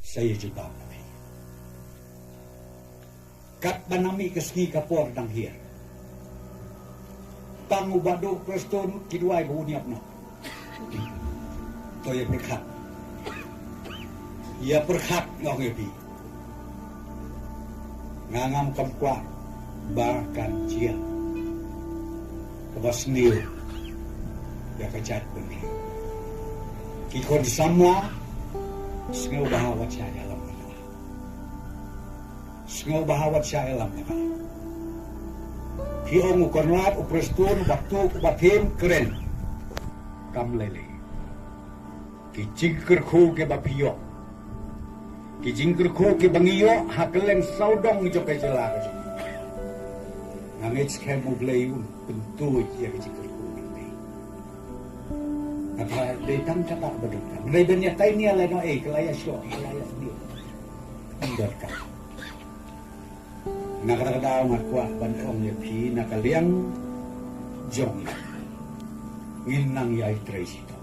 Saya juga nabi. Kat banami kesni kapor dang hir. Pangubado preston kiduay bunyap no. Toya berkat. Ia berkat ngong ebi. Ngangam kamkwa bahkan cia. Kebas niu. Ya kecat bunyi. Kikon sama sengaw bahawat siya alam na. Sengaw bahawat siya alam na. Kiong ukonlat uprestun waktu ubatim keren. Kamlele. Kijingker ko ke bapiyo. Kijingker ko ke bangiyo hakeleng saudong jo ke jelaka. Nangit ke mublayun pentu ya kijingker. Apa datang cakap berdua. Mereka nyatain ni alai no kelaya syok, kelaya sendiri. Endorkan. Nakakadaw kuat bantong ya pi nakaliang jong. Nginang ya trace ito.